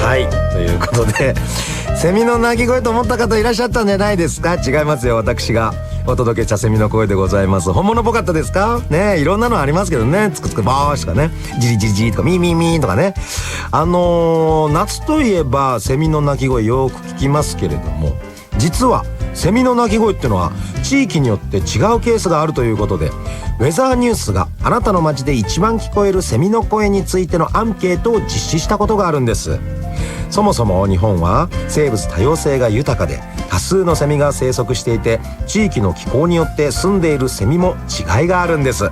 はい、ということでセミの鳴き声と思った方いらっしゃったんじゃないですか。違いますよ。私がお届けしたセミの声でございます。本物っぽかったですかね。いろんなのありますけどね。つくつくばーしとかね、ジリジリジリとかミーミーミーとかね。夏といえばセミの鳴き声よく聞きますけれども、実はセミの鳴き声っていうのは地域によって違うケースがあるということで、ウェザーニュースがあなたの街で一番聞こえるセミの声についてのアンケートを実施したことがあるんです。そもそも日本は生物多様性が豊かで、多数のセミが生息していて、地域の気候によって住んでいるセミも違いがあるんです。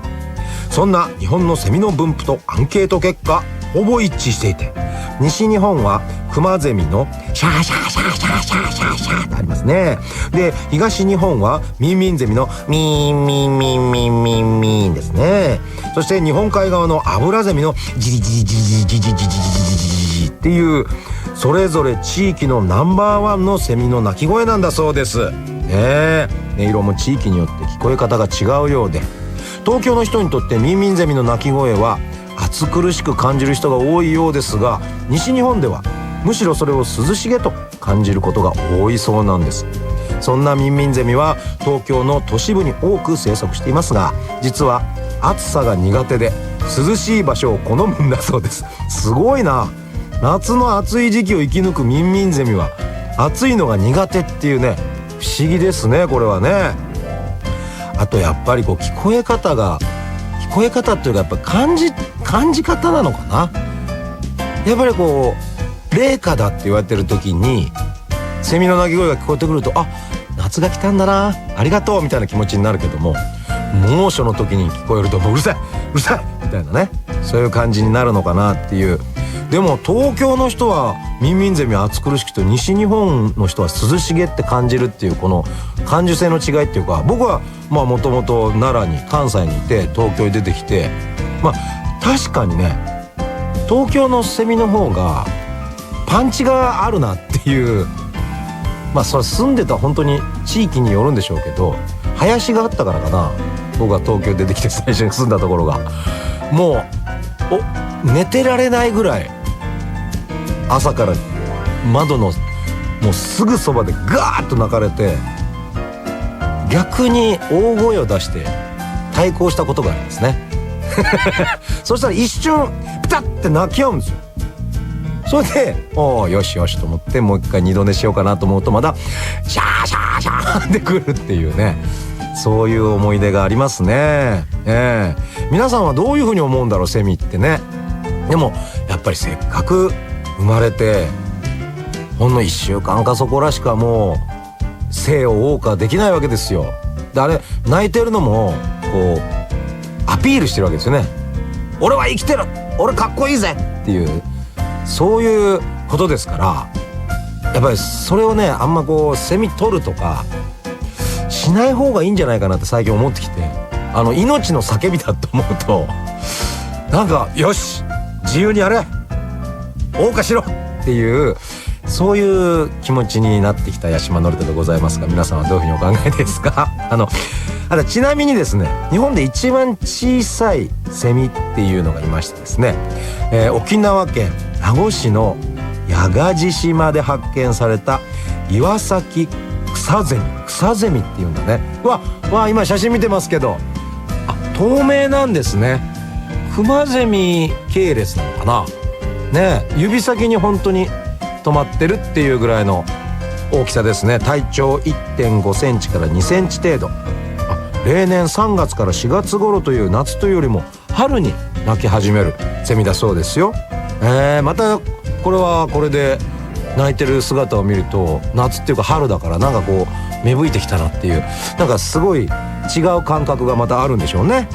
そんな日本のセミの分布とアンケート結果ほぼ一致していて、西日本はクマゼミのシャーシャーシャーシャーシャーシャーシャーってありますね。で、東日本はミンミンゼミのミンミンミンミンミンミンですね。そして日本海側のアブラゼミのジリジリジリジリジリジリジリジリっていう、それぞれ地域のナンバーワンのセミの鳴き声なんだそうです。音色も地域によって聞こえ方が違うようで、東京の人にとってミンミンゼミの鳴き声は暑苦しく感じる人が多いようですが、西日本ではむしろそれを涼しげと感じることが多いそうなんです。そんなミンミンゼミは東京の都市部に多く生息していますが、実は暑さが苦手で涼しい場所を好むんだそうです。すごいな。夏の暑い時期を生き抜くミンミンゼミは暑いのが苦手っていうね、不思議ですね、これはね。あとやっぱりこう聞こえ方っていうか、やっぱ感じ方なのかな。やっぱりこう冷夏だって言われてる時にセミの鳴き声が聞こえてくると、あ、夏が来たんだな、ありがとうみたいな気持ちになるけども、猛暑の時に聞こえるともううるさいうるさいみたいなね、そういう感じになるのかなっていう。でも東京の人はミンミンゼミは暑苦しくて、西日本の人は涼しげって感じるっていう、この感受性の違いっていうか、僕はまあもともと奈良に関西にいて東京に出てきて、まあ確かにね、東京のセミの方がパンチがあるなっていう、まあそれ住んでた本当に地域によるんでしょうけど、林があったからかな、僕が東京出てきて最初に住んだところが、もう寝てられないぐらい朝から窓のもうすぐそばでガーッと鳴かれて、逆に大声を出して対抗したことがありますねそしたら一瞬ピタッて泣き合うんですよ。それでよしよしと思ってもう一回二度寝しようかなと思うと、まだシャーシャーシャーってくるっていうね、そういう思い出がありますね。皆さんはどういうふうに思うんだろう、セミってね。でもやっぱりせっかく生まれてほんの1週間かそこらしかもう生を謳歌できないわけですよ。であれ泣いてるのもこうアピールしてるわけですよね。俺は生きてる、俺かっこいいぜっていう、そういうことですから、やっぱりそれをね、あんまこうセミ取るとかしない方がいいんじゃないかなって最近思ってきて、命の叫びだと思うと、なんかよし自由にやれ、謳歌しろっていう、そういう気持ちになってきた八嶋智人でございますが、皆さんはどういうふうにお考えですか？あとちなみにですね、日本で一番小さいセミっていうのがいましてですね、沖縄県名護市の屋我地島で発見された岩崎草ゼミっていうんだね。今写真見てますけど、透明なんですね。クマゼミ系列なのかなね。指先に本当に止まってるっていうぐらいの大きさですね。体長 1.5 センチから2センチ程度。例年3月から4月頃という夏というよりも春に鳴き始めるセミだそうですよ。またこれはこれで鳴いてる姿を見ると、夏っていうか春だから、なんかこう芽吹いてきたなっていう、なんかすごい違う感覚がまたあるんでしょうね。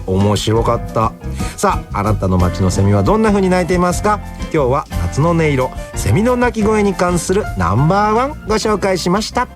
面白かった。さあ、あなたの街のセミはどんな風に鳴いていますか？今日は夏の音色、セミの鳴き声に関するナンバーワンご紹介しました。